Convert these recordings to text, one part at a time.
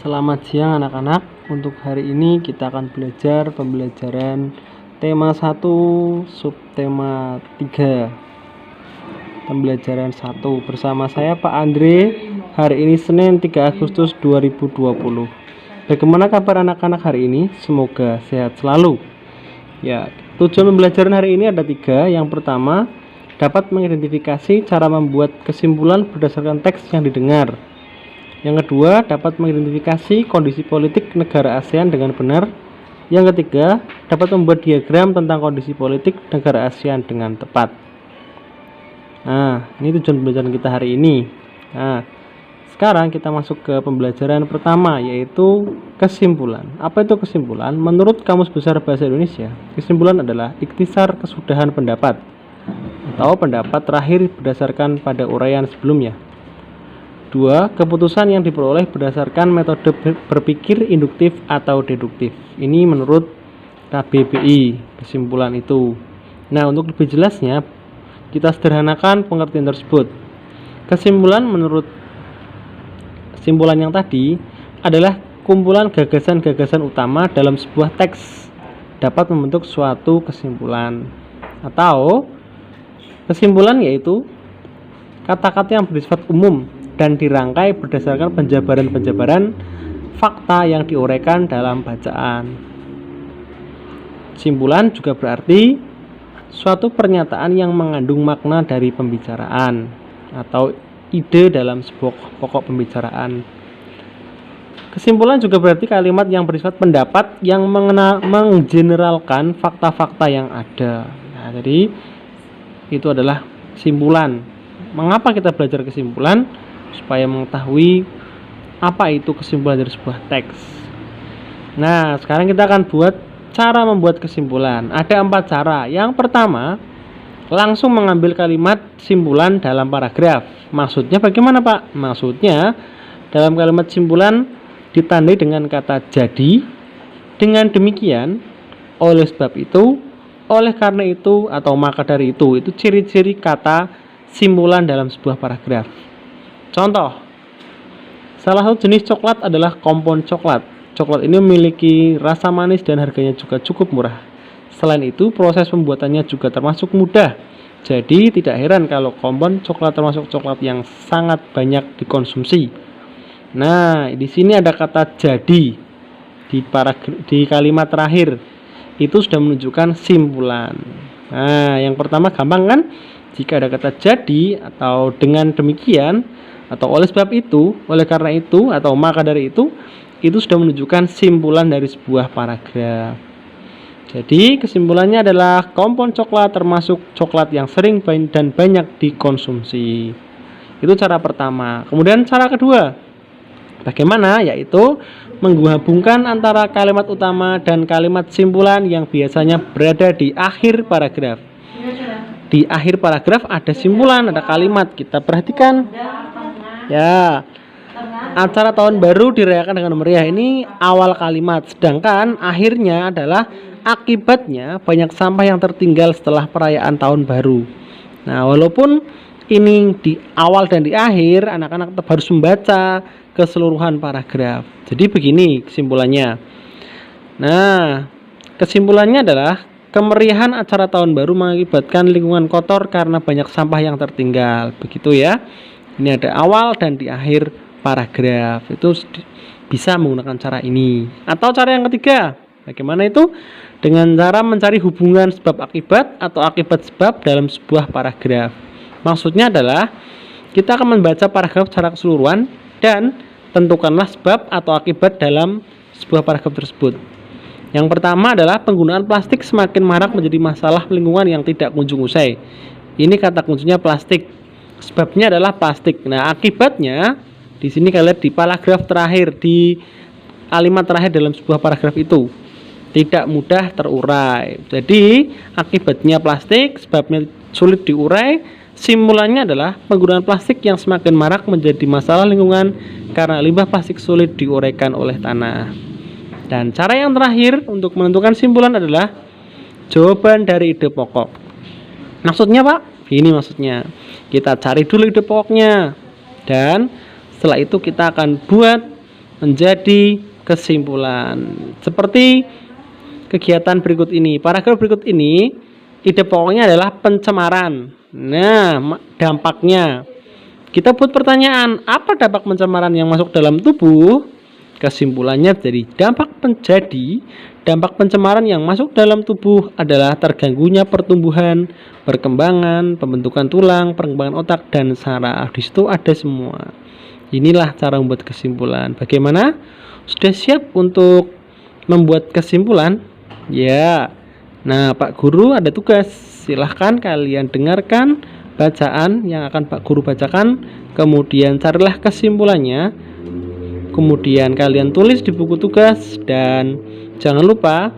Selamat siang anak-anak. Untuk hari ini kita akan belajar pembelajaran tema 1 subtema 3. Pembelajaran 1 bersama saya Pak Andre. Hari ini Senin 3 Agustus 2020. Bagaimana kabar anak-anak hari ini? Semoga sehat selalu. Ya, tujuan pembelajaran hari ini ada 3. Yang pertama, dapat mengidentifikasi cara membuat kesimpulan berdasarkan teks yang didengar. Yang kedua, dapat mengidentifikasi kondisi politik negara ASEAN dengan benar. Yang ketiga, dapat membuat diagram tentang kondisi politik negara ASEAN dengan tepat. Nah, ini tujuan pembelajaran kita hari ini. Nah, sekarang kita masuk ke pembelajaran pertama, yaitu kesimpulan. Apa itu kesimpulan? Menurut Kamus Besar Bahasa Indonesia, kesimpulan adalah ikhtisar kesudahan pendapat atau pendapat terakhir berdasarkan pada uraian sebelumnya. 2. Keputusan yang diperoleh berdasarkan metode berpikir induktif atau deduktif. Ini menurut KBBI, kesimpulan itu. Nah, untuk lebih jelasnya, kita sederhanakan pengertian tersebut. Kesimpulan menurut kesimpulan yang tadi adalah kumpulan gagasan-gagasan utama dalam sebuah teks dapat membentuk suatu kesimpulan. Atau kesimpulan yaitu kata-kata yang bersifat umum dan dirangkai berdasarkan penjabaran-penjabaran fakta yang diuraikan dalam bacaan. Kesimpulan juga berarti suatu pernyataan yang mengandung makna dari pembicaraan atau ide dalam sebuah pokok pembicaraan. Kesimpulan juga berarti kalimat yang bersifat pendapat yang menggeneralkan fakta-fakta yang ada. Nah, jadi itu adalah kesimpulan. Mengapa kita belajar kesimpulan? Supaya mengetahui apa itu kesimpulan dari sebuah teks. Nah, sekarang kita akan buat cara membuat kesimpulan. Ada 4 cara. Yang pertama, langsung mengambil kalimat simpulan dalam paragraf. Maksudnya bagaimana, Pak? Maksudnya dalam kalimat simpulan ditandai dengan kata jadi, dengan demikian, oleh sebab itu, oleh karena itu, atau maka dari itu ciri-ciri kata simpulan dalam sebuah paragraf. Contoh, salah satu jenis coklat adalah kompon coklat. Coklat ini memiliki rasa manis dan harganya juga cukup murah. Selain itu, proses pembuatannya juga termasuk mudah. Jadi, tidak heran kalau kompon coklat termasuk coklat yang sangat banyak dikonsumsi. Nah, di sini ada kata jadi di kalimat terakhir. Itu sudah menunjukkan simpulan. Nah, yang pertama gampang kan? Jika ada kata jadi atau dengan demikian atau oleh sebab itu, oleh karena itu, atau maka dari itu sudah menunjukkan simpulan dari sebuah paragraf. Jadi kesimpulannya adalah kompon coklat termasuk coklat yang sering dan banyak dikonsumsi. Itu cara pertama. Kemudian cara kedua, bagaimana? Yaitu menggabungkan antara kalimat utama dan kalimat simpulan yang biasanya berada di akhir paragraf. Di akhir paragraf ada simpulan, ada kalimat. Kita perhatikan. Ya, acara tahun baru dirayakan dengan meriah. Ini awal kalimat, sedangkan akhirnya adalah akibatnya banyak sampah yang tertinggal setelah perayaan tahun baru. Nah, walaupun ini di awal dan di akhir, anak-anak tetap harus membaca keseluruhan paragraf. Jadi begini kesimpulannya. Nah, kesimpulannya adalah kemeriahan acara tahun baru mengakibatkan lingkungan kotor karena banyak sampah yang tertinggal. Begitu ya. Ini ada awal dan di akhir paragraf. Itu bisa menggunakan cara ini. Atau cara yang ketiga, bagaimana itu? Dengan cara mencari hubungan sebab akibat atau akibat sebab dalam sebuah paragraf. Maksudnya adalah kita akan membaca paragraf secara keseluruhan dan tentukanlah sebab atau akibat dalam sebuah paragraf tersebut. Yang pertama adalah penggunaan plastik semakin marak menjadi masalah lingkungan yang tidak kunjung usai. Ini kata kuncinya plastik. Sebabnya adalah plastik. Nah, akibatnya di sini kalian lihat di paragraf terakhir, di kalimat terakhir dalam sebuah paragraf itu tidak mudah terurai. Jadi, akibatnya plastik, sebabnya sulit diurai. Simpulannya adalah penggunaan plastik yang semakin marak menjadi masalah lingkungan karena limbah plastik sulit diuraikan oleh tanah. Dan cara yang terakhir untuk menentukan simpulan adalah jawaban dari ide pokok. Maksudnya, Pak? Ini maksudnya. Kita cari dulu ide pokoknya. Dan setelah itu kita akan buat menjadi kesimpulan. Seperti kegiatan berikut ini. Paragraf berikut ini ide pokoknya adalah pencemaran. Nah, dampaknya. Kita buat pertanyaan, apa dampak pencemaran yang masuk dalam tubuh? Kesimpulannya jadi dampak pencemaran yang masuk dalam tubuh adalah terganggunya pertumbuhan, perkembangan, pembentukan tulang, perkembangan otak dan saraf. Di situ ada semua. Inilah cara membuat kesimpulan. Bagaimana? Sudah siap untuk membuat kesimpulan? Ya. Nah, Pak Guru ada tugas. Silahkan kalian dengarkan bacaan yang akan Pak Guru bacakan, kemudian carilah kesimpulannya, kemudian kalian tulis di buku tugas, dan jangan lupa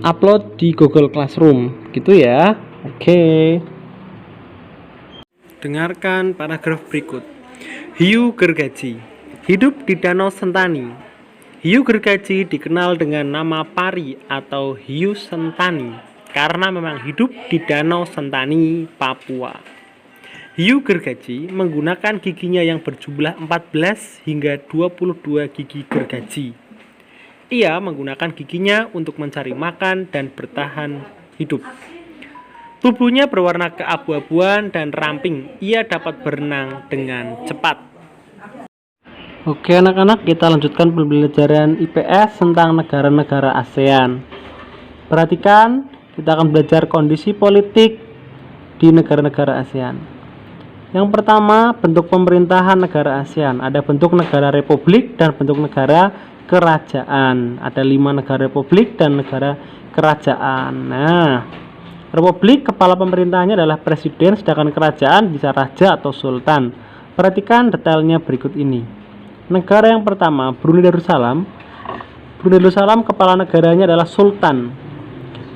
upload di Google Classroom gitu ya. Oke. Dengarkan paragraf berikut. Hiu gergaji hidup di Danau Sentani. Hiu gergaji dikenal dengan nama pari atau hiu sentani karena memang hidup di Danau Sentani, Papua. Hiu gergaji menggunakan giginya yang berjumlah 14 hingga 22 gigi gergaji. Ia menggunakan giginya untuk mencari makan dan bertahan hidup. Tubuhnya berwarna keabu-abuan dan ramping. Ia dapat berenang dengan cepat. Oke anak-anak, kita lanjutkan pembelajaran IPS tentang negara-negara ASEAN. Perhatikan, kita akan belajar kondisi politik di negara-negara ASEAN. Yang pertama, bentuk pemerintahan negara ASEAN. Ada bentuk negara republik dan bentuk negara kerajaan. Ada 5 negara republik dan negara kerajaan. Nah, republik kepala pemerintahnya adalah presiden, sedangkan kerajaan bisa raja atau sultan. Perhatikan detailnya berikut ini. Negara yang pertama, Brunei Darussalam. Brunei Darussalam kepala negaranya adalah sultan.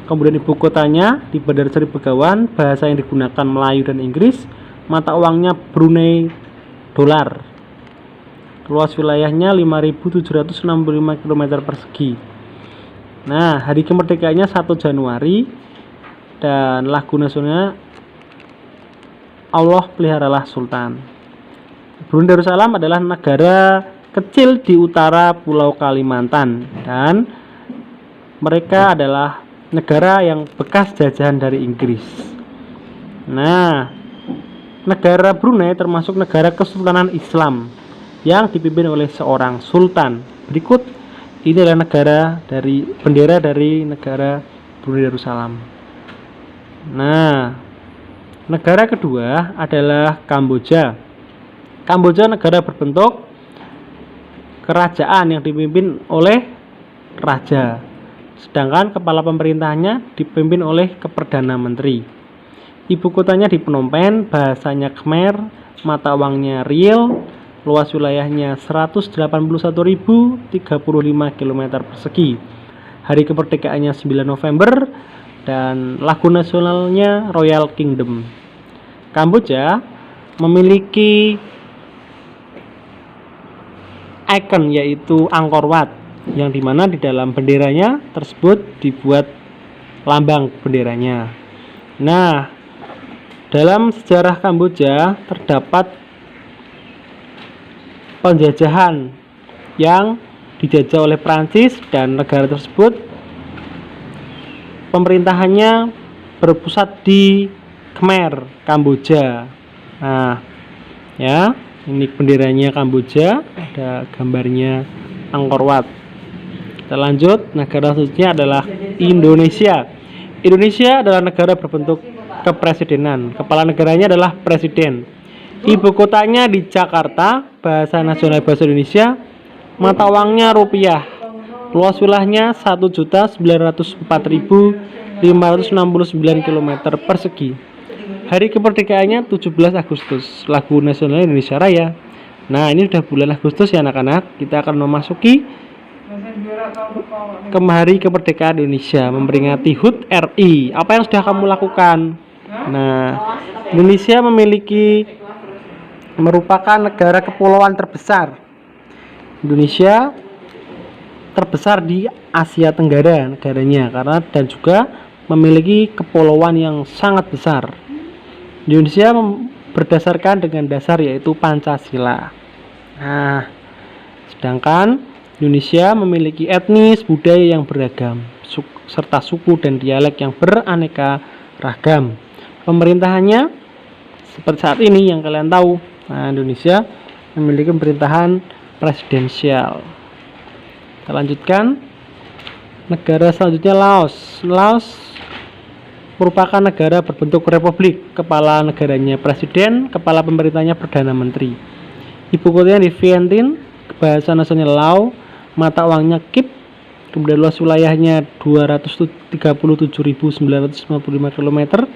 Kemudian ibu kotanya di Bandar Seri Begawan, bahasa yang digunakan Melayu dan Inggris, mata uangnya Brunei dolar. Luas wilayahnya 5.765 km persegi. Nah, hari kemerdekaannya 1 Januari dan lagu nasionalnya Allah Peliharalah Sultan. Brunei Darussalam adalah negara kecil di utara Pulau Kalimantan dan mereka adalah negara yang bekas jajahan dari Inggris. Nah, negara Brunei termasuk negara kesultanan Islam yang dipimpin oleh seorang sultan. Berikut ini adalah bendera dari negara Brunei Darussalam. Nah, negara kedua adalah Kamboja. Kamboja negara berbentuk kerajaan yang dipimpin oleh raja, sedangkan kepala pemerintahnya dipimpin oleh Perdana Menteri. Ibu kotanya di Phnom Penh, bahasanya Khmer, mata uangnya riel, luas wilayahnya 181.035 km persegi. Hari kemerdekaannya 9 November dan lagu nasionalnya Royal Kingdom. Kamboja memiliki ikon yaitu Angkor Wat, yang dimana di dalam benderanya tersebut dibuat lambang benderanya. Nah, dalam sejarah Kamboja terdapat penjajahan yang dijajah oleh Prancis dan negara tersebut pemerintahannya berpusat di Khmer, Kamboja. Nah, ya, ini benderanya Kamboja, ada gambarnya Angkor Wat. Kita lanjut, negara selanjutnya adalah Indonesia. Indonesia adalah negara berbentuk kepresidenan. Kepala negaranya adalah presiden. Ibu kotanya di Jakarta, bahasa nasional bahasa Indonesia, mata uangnya rupiah. Luas wilayahnya 1.904.569 km persegi. Hari kemerdekaannya 17 Agustus. Lagu nasional Indonesia Raya. Nah, ini sudah bulan Agustus ya anak-anak. Kita akan memasuki hari kemerdekaan Indonesia, memperingati HUT RI. Apa yang sudah kamu lakukan? Nah, Indonesia merupakan negara kepulauan terbesar. Indonesia terbesar di Asia Tenggara negaranya dan juga memiliki kepulauan yang sangat besar. Indonesia berdasarkan dengan dasar yaitu Pancasila. Nah, Sedangkan Indonesia memiliki etnis budaya yang beragam, serta suku dan dialek yang beraneka ragam. Pemerintahannya seperti saat ini yang kalian tahu. Nah, Indonesia memiliki pemerintahan presidensial. Kita lanjutkan. Negara selanjutnya Laos. Laos merupakan negara berbentuk republik. Kepala negaranya presiden, kepala pemerintahnya perdana menteri. Ibu kotanya di Vientiane, bahasa nasionalnya Lao, mata uangnya KIP, kemudian luas wilayahnya 237.955 km.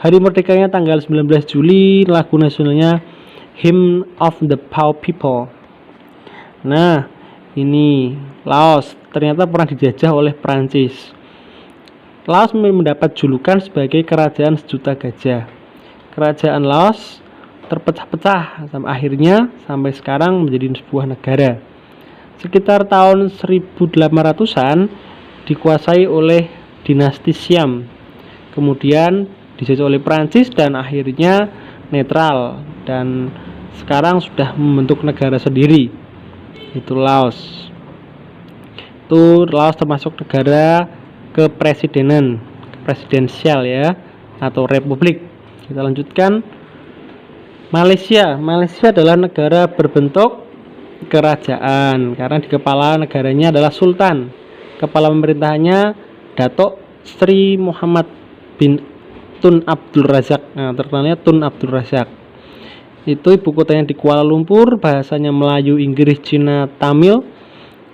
Hari merdekanya tanggal 19 Juli, lagu nasionalnya Hymn of the Pao People. Nah, ini Laos ternyata pernah dijajah oleh Prancis. Laos mendapat julukan sebagai kerajaan sejuta gajah. Kerajaan Laos terpecah-pecah sampai sekarang menjadi sebuah negara. Sekitar tahun 1800-an dikuasai oleh dinasti Siam. Kemudian dijajah oleh Prancis dan akhirnya netral dan sekarang sudah membentuk negara sendiri. Itu Laos. Laos termasuk negara presidensial ya, atau republik. Kita lanjutkan. Malaysia adalah negara berbentuk kerajaan karena di kepala negaranya adalah sultan. Kepala pemerintahannya Datuk Sri Muhammad bin Tun Abdul Razak. Nah, terkenalnya Tun Abdul Razak. Itu ibu kotanya di Kuala Lumpur, bahasanya Melayu, Inggris, Cina, Tamil.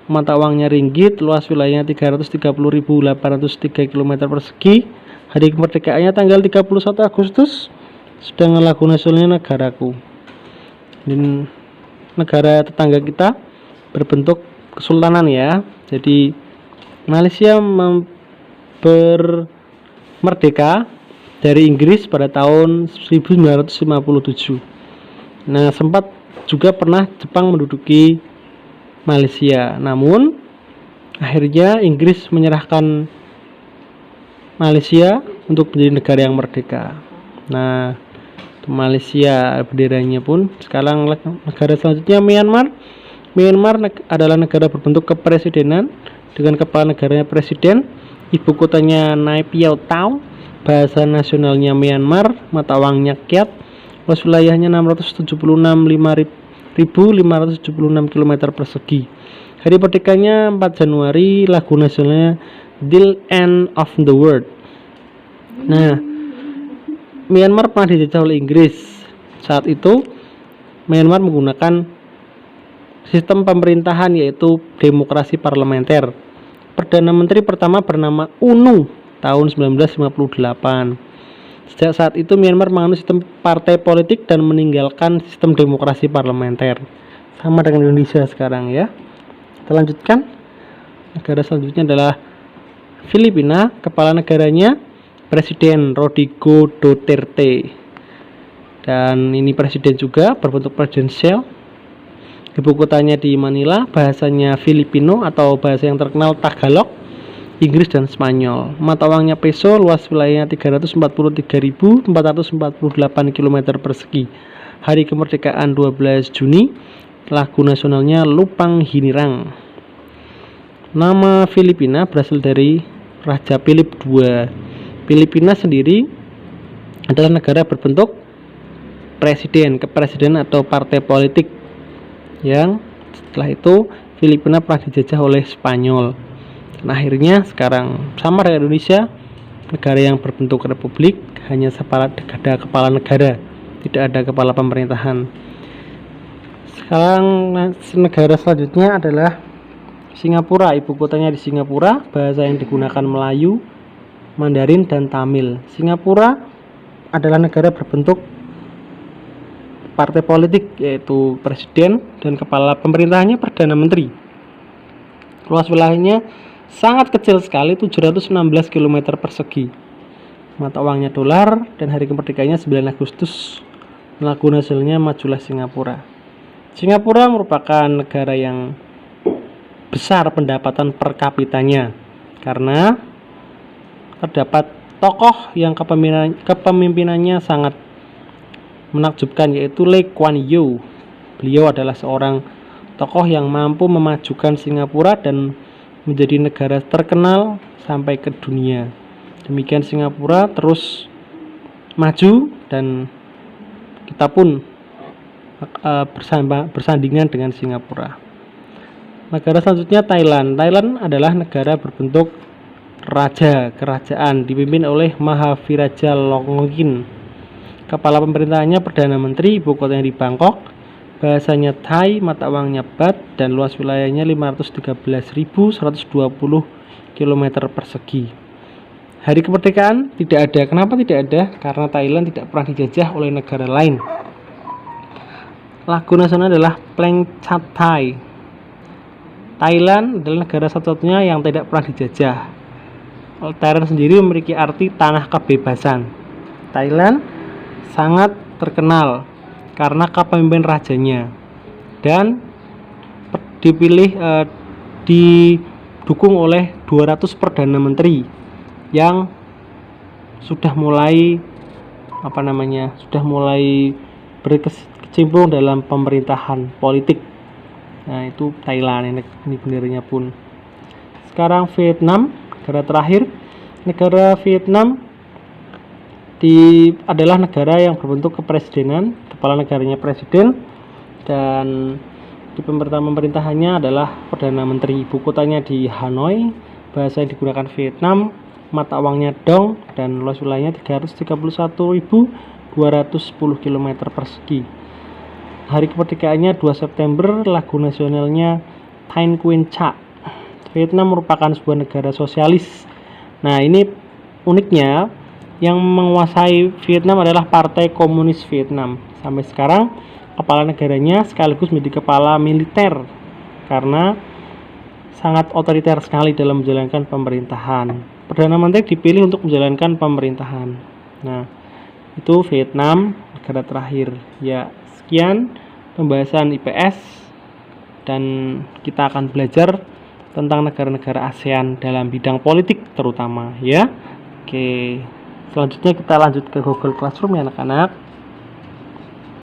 Mata uangnya ringgit, luas wilayahnya 330.803 km persegi. Hari kemerdekaannya tanggal 31 Agustus. Sedangkan lagu nasionalnya Negaraku. Dan negara tetangga kita berbentuk kesultanan ya. Jadi Malaysia merdeka dari Inggris pada tahun 1957. Nah, sempat juga pernah Jepang menduduki Malaysia. Namun akhirnya Inggris menyerahkan Malaysia untuk menjadi negara yang merdeka. Nah, Malaysia benderanya pun sekarang. Negara selanjutnya Myanmar. Myanmar adalah negara berbentuk kepresidenan dengan kepala negaranya presiden. Ibu kotanya Naypyidaw Tau. Bahasa nasionalnya Myanmar, mata uangnya Kyat. Luas wilayahnya 675.576 km persegi. Hari merdekanya 4 Januari, lagu nasionalnya The End of the World. Nah, Myanmar pernah dijajah oleh Inggris. Saat itu Myanmar menggunakan sistem pemerintahan yaitu demokrasi parlementer. Perdana Menteri pertama bernama UNU tahun 1958. Sejak saat itu Myanmar menganut sistem partai politik dan meninggalkan sistem demokrasi parlementer. Sama dengan Indonesia sekarang ya. Kita lanjutkan. Negara selanjutnya adalah Filipina. Kepala negaranya Presiden Rodrigo Duterte. Dan ini presiden juga berbentuk presidensial. Ibu kotanya di Manila, bahasanya Filipino atau bahasa yang terkenal Tagalog, Inggris dan Spanyol. Mata uangnya peso, luas wilayahnya 343.448 km persegi. Hari kemerdekaan 12 Juni, lagu nasionalnya Lupang Hinirang. Nama Filipina berasal dari Raja Philip II. Filipina sendiri adalah negara berbentuk kepresiden atau partai politik yang setelah itu Filipina pernah dijajah oleh Spanyol. Dan akhirnya sekarang sama dengan Indonesia, negara yang berbentuk republik, hanya ada kepala negara, tidak ada kepala pemerintahan. Sekarang negara selanjutnya adalah Singapura. Ibu kotanya di Singapura, bahasa yang digunakan Melayu, Mandarin dan Tamil. Singapura adalah negara berbentuk partai politik yaitu presiden dan kepala pemerintahannya perdana menteri. Luas wilayahnya sangat kecil sekali, 716 km persegi. Mata uangnya dolar dan hari kemerdekaannya 9 Agustus. Lagu nasionalnya Majulah Singapura. Singapura merupakan negara yang besar pendapatan per kapitanya karena terdapat tokoh yang kepemimpinannya sangat menakjubkan yaitu Lee Kuan Yew. Beliau adalah seorang tokoh yang mampu memajukan Singapura dan menjadi negara terkenal sampai ke dunia. Demikian Singapura terus maju dan kita pun bersandingan dengan Singapura. Negara selanjutnya Thailand. Thailand adalah negara berbentuk kerajaan dipimpin oleh Mahaviraja Longin. Kepala pemerintahannya Perdana Menteri, ibu kotanya di Bangkok, bahasanya Thai, mata uangnya Baht, dan luas wilayahnya 513.120 km persegi. Hari kemerdekaan tidak ada. Kenapa tidak ada? Karena Thailand tidak pernah dijajah oleh negara lain. Lagu nasional adalah Pleng Chat Thai. Thailand adalah negara satu-satunya yang tidak pernah dijajah. Thailand sendiri memiliki arti tanah kebebasan. Thailand sangat terkenal karena kepemimpinan rajanya dan didukung oleh 200 perdana menteri yang sudah mulai berkecimpung dalam pemerintahan politik. Nah, itu Thailand, ini benderanya pun. Sekarang Vietnam, negara terakhir. Negara Vietnam adalah negara yang berbentuk kepresidenan, kepala negaranya presiden, dan di pemerintahannya adalah Perdana Menteri. Ibu kotanya di Hanoi, bahasa yang digunakan Vietnam, mata uangnya Dong, dan luas wilayahnya 331.210 km persegi. Hari kemerdekaannya 2 September, lagu nasionalnya Thanh Quyen Cha. Vietnam merupakan sebuah negara sosialis. Nah, ini uniknya, yang menguasai Vietnam adalah Partai Komunis Vietnam. Sampai sekarang kepala negaranya sekaligus menjadi kepala militer karena sangat otoriter sekali dalam menjalankan pemerintahan. Perdana Menteri dipilih untuk menjalankan pemerintahan. Nah, itu Vietnam, negara terakhir. Ya, sekian pembahasan IPS dan kita akan belajar tentang negara-negara ASEAN dalam bidang politik terutama ya. Oke. Selanjutnya kita lanjut ke Google Classroom ya anak-anak.